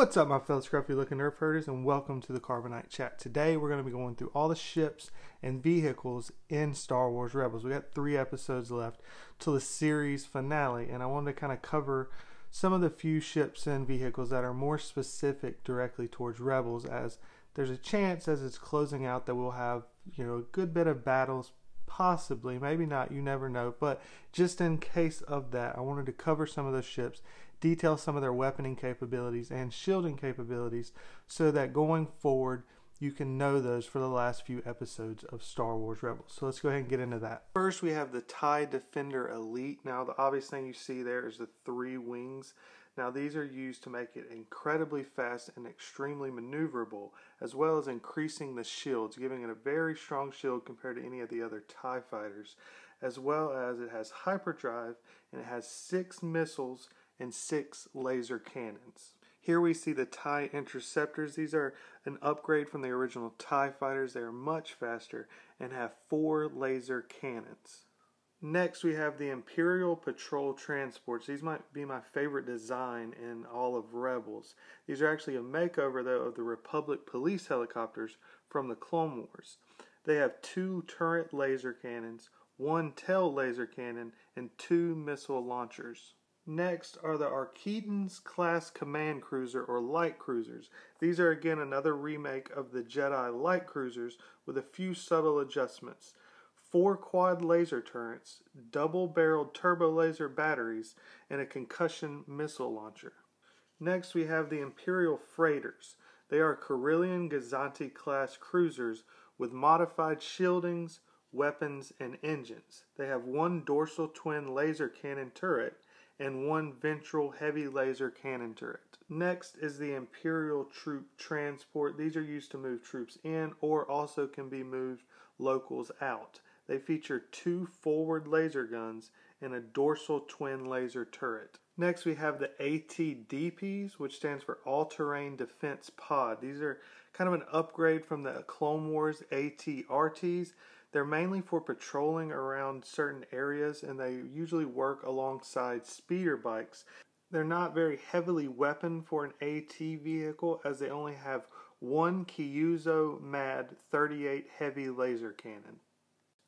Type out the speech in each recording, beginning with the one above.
What's up, my fellow scruffy looking nerf herders, and welcome to the Carbonite Chat. Today we're going to be going through all the ships and vehicles in Star Wars Rebels. We got 3 episodes left till the series finale, and I wanted to kind of cover some of the few ships and vehicles that are more specific directly towards Rebels, as there's a chance as it's closing out that we'll have, a good bit of battles, possibly, maybe not, you never know, but just in case of that, I wanted to cover some of those ships, detail some of their weaponing capabilities and shielding capabilities so that going forward you can know those for the last few episodes of Star Wars Rebels. So let's go ahead and get into that. First, we have the Tigh Defender Elite. Now, the obvious thing you see there is the 3 wings. Now, these are used to make it incredibly fast and extremely maneuverable, as well as increasing the shields, giving it a very strong shield compared to any of the other TIE fighters, as well as it has hyperdrive and it has 6 missiles and 6 laser cannons. Here we see the TIE Interceptors. These are an upgrade from the original TIE fighters. They are much faster and have 4 laser cannons. Next, we have the Imperial Patrol Transports. These might be my favorite design in all of Rebels. These are actually a makeover, though, of the Republic police helicopters from the Clone Wars. They have 2 turret laser cannons, 1 tail laser cannon, and 2 missile launchers. Next are the Arquitens class command cruiser or light cruisers. These are again another remake of the Jedi light cruisers with a few subtle adjustments. 4 quad laser turrets, double-barreled turbo laser batteries, and a concussion missile launcher. Next we have the Imperial Freighters. They are Corellian Gazanti class cruisers with modified shieldings, weapons, and engines. They have 1 dorsal twin laser cannon turret and 1 ventral heavy laser cannon turret. Next is the Imperial Troop Transport. These are used to move troops in or also can be moved locals out. They feature 2 forward laser guns and a dorsal twin laser turret. Next we have the ATDPs, which stands for All-Terrain Defense Pod. These are kind of an upgrade from the Clone Wars ATRTs. They're mainly for patrolling around certain areas, and they usually work alongside speeder bikes. They're not very heavily weaponed for an AT vehicle, as they only have 1 Kyuzo MAD 38 heavy laser cannon.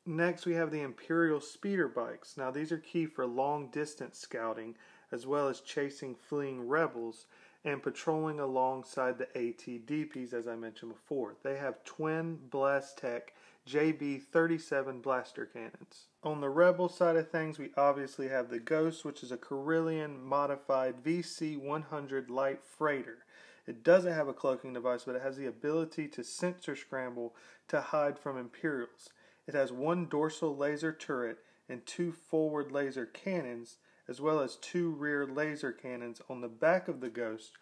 Next we have the Imperial speeder bikes. Now these are key for long distance scouting, as well as chasing fleeing rebels and patrolling alongside the ATDPs, as I mentioned before. They have twin Blastech JB-37 blaster cannons. On the Rebel side of things, we obviously have the Ghost, which is a Corellian modified VC-100 light freighter. It doesn't have a cloaking device, but it has the ability to sensor scramble to hide from Imperials. It has 1 dorsal laser turret and 2 forward laser cannons, as well as 2 rear laser cannons. On the back of the Ghost,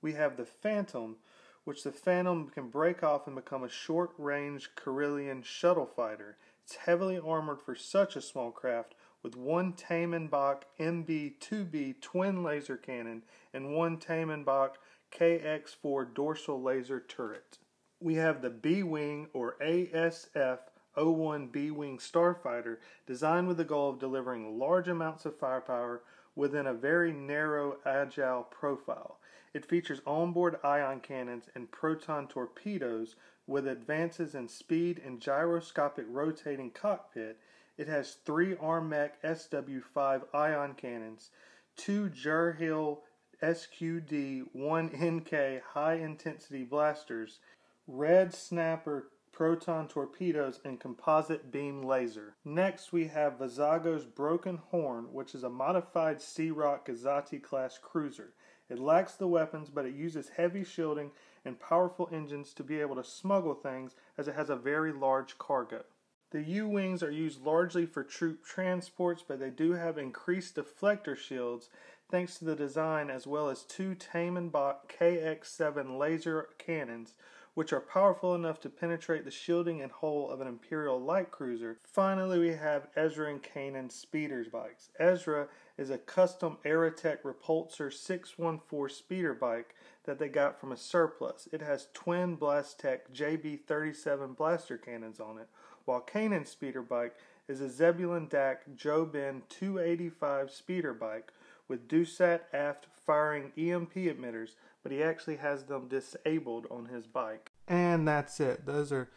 we have the Phantom, which the Phantom can break off and become a short-range Corellian shuttle fighter. It's heavily armored for such a small craft, with 1 Tamenbach MB-2B twin laser cannon and 1 Tamenbach KX-4 dorsal laser turret. We have the B-Wing, or ASF-01 B-Wing Starfighter, designed with the goal of delivering large amounts of firepower within a very narrow, agile profile. It features onboard ion cannons and proton torpedoes with advances in speed and gyroscopic rotating cockpit. It has 3 Armec SW5 ion cannons, 2 Jurhill SQD 1 NK high-intensity blasters, red snapper proton torpedoes, and composite beam laser. Next we have Vizago's Broken Horn, which is a modified Sea Rock Gazati class cruiser. It lacks the weapons, but it uses heavy shielding and powerful engines to be able to smuggle things, as it has a very large cargo. The U-Wings are used largely for troop transports, but they do have increased deflector shields thanks to the design, as well as 2 Tamenbach KX-7 laser cannons, which are powerful enough to penetrate the shielding and hull of an Imperial light cruiser. Finally, we have Ezra and Kanan speeder bikes. Ezra is a custom Aerotech Repulsor 614 speeder bike that they got from a surplus. It has twin Blastech JB-37 blaster cannons on it, while Kanan's speeder bike is a Zebulon DAC Jobin 285 speeder bike with Dusat aft firing EMP emitters, but he actually has them disabled on his bike. And that's it. Those are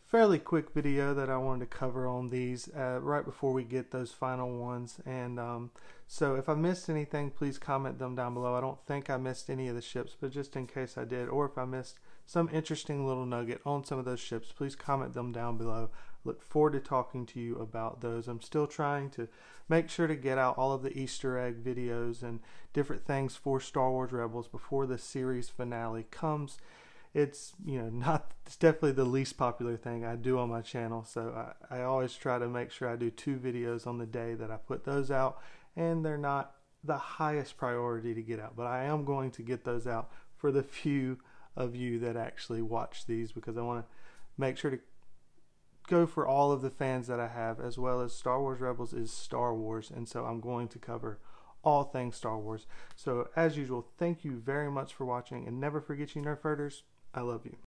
fairly quick video that I wanted to cover on these right before we get those final ones. And so if I missed anything, please comment them down below. I don't think I missed any of the ships, but just in case I did, or if I missed some interesting little nugget on some of those ships, please comment them down below. Look forward to talking to you about those. I'm still trying to make sure to get out all of the Easter egg videos and different things for Star Wars Rebels before the series finale comes. It's, you know, it's definitely the least popular thing I do on my channel, so I always try to make sure I do 2 videos on the day that I put those out, and they're not the highest priority to get out, but I am going to get those out for the few of you that actually watch these, because I want to make sure to go for all of the fans that I have, as well as Star Wars Rebels is Star Wars, and so I'm going to cover all things Star Wars. So as usual, thank you very much for watching, and never forget, you Nerf Freighters, I love you.